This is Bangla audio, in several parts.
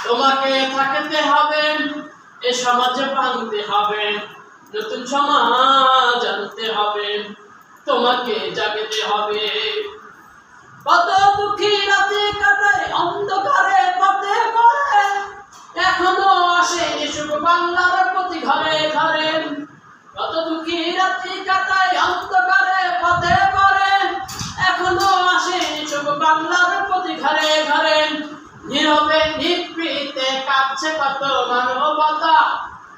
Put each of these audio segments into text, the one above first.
তোমাকে থাকতে হবে, এ সমাজে ভাঙতে হবে, নতুন সমাজ আনতে হবে, তোমাকে জাগতে হবে। কত দুঃখী রাতে কাটায় অন্ধকারে পথে পড়ে, এখনো আসেনি শুভ বাংলার প্রতি ঘরে ঘরে। কত দুঃখী রাতে কাটায় অন্ধকারে পথে পড়ে, এখনো আসেনি শুভ বাংলার প্রতি ঘরে ঘরে। নীরবে নিভৃতে কাঁদছে কত মানবতা,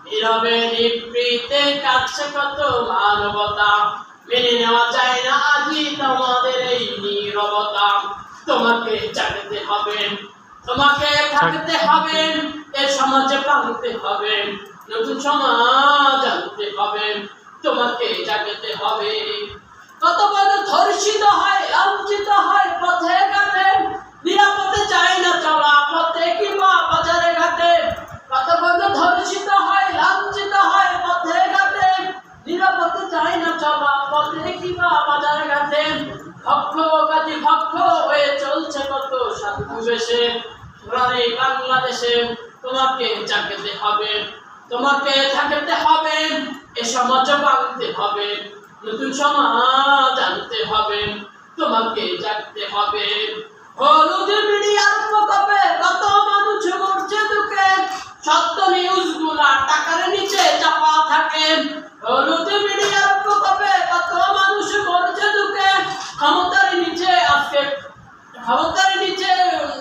নীরবে নিভৃতে কাঁদছে কত মানবতা। মেনে নেওয়া যায় না আজই তোমাদের এই নীরবতা। তোমাকে জাগতে হবে, তোমাকে থাকতে হবে, এ সমাজে ভাঙতে হবে, নতুন সমাজ আনতে হবে, তোমাকে জাগতে হবে। কত বড় ধর্ষিত হয়, লাঞ্ছিত হয় পথে ঘাটে, নিরাপদে চায় না চলা পথে কিংবা বাজারে ঘাটে। কত বড় ধর্ষিত হয়, লাঞ্ছিত হয় পথে ঘাটে, নিরাপদে চায় না চলা পথে কিংবা বাজারে ঘাটে। ভক্ষ গাজী ভক্ষ হয়ে চলছে কত সাধু বেশে, এই বাংলাদেশে তোমাকে জাগতে হবে, তোমাকে থাকতে হবে, এ সমাজ ভাঙতে হবে, নতুন সমাজ আনতে হবে, তোমাকে জাগতে হবে। হলুদ মিডিয়ার প্রকোপে কত মানুষ মরছে দুঃখে, সত্য নিউজ গুলা টাকার নিচে চাপা থাকে। হলুদ মিডিয়ার প্রকোপে কত মানুষ মরছে দুঃখে, ক্ষমতার নিচে আজকে ক্ষমতার নিচে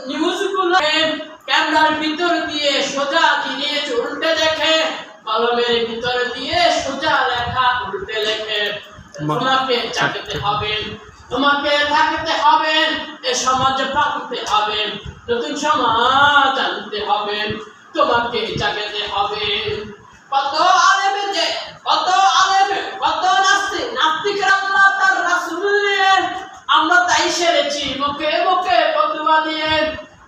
নিউজ গুলো ক্যামেরার ভিতর দিয়ে সোজা জিনিস উল্টে দেখে, কলমের ভিতর দিয়ে সোজা লেখা উল্টে লেখে। তোমাকে জাগতে হবে, তোমাকে থাকতে হবে, এ সমাজ ভাঙতে হবে, নতুন সমাজ আনতে হবে, তোমাকে জাগতে হবে। কত আলেমে যে কত আলেমে কত নাস্তিক, নাস্তিকরা আল্লাহ তার রাসূল নিয়ে, আমরা তাই সেরেছি মুখে মুখে ফতোয়া দিয়ে।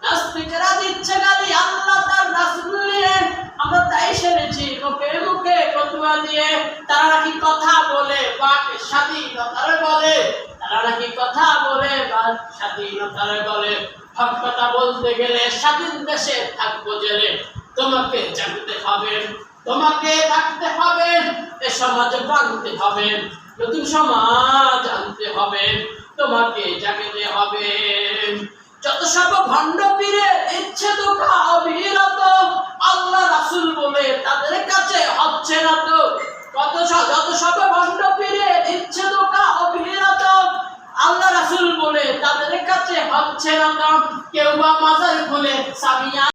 নাস্তিকরা দিচ্ছে গালি আল্লাহ তার রাসূল নিয়ে, আমরা তাই সেরেছি মুখে মুখে ফতোয়া দিয়ে। তারা নাকি কথা বলে বাক স্বাধীনতার বলে, তারা নাকি কথা বলে বাক স্বাধীনতার বলে। হক কথা বলতে গেলে স্বাধীন দেশে থাকবো জেলে। তোমাকে জাগতে হবে, তোমাকে থাকতে হবে, এ সমাজ ভাঙতে হবে, নতুন সমাজ আনতে হবে, তোমাকে জাগতে হবে। যত সব ভণ্ড পীরে ইচ্ছে ধোঁকা অবিরত, আল্লাহ রাসূল বলে তাদের কাছে হচ্ছে না তো। যত সব ভণ্ড পীরে ইচ্ছে ধোঁকা অবিরত, আল্লাহ রাসূল বলে তাদের কাছে হচ্ছে না তো। কেউ বা মাজার খুলে সামিয়া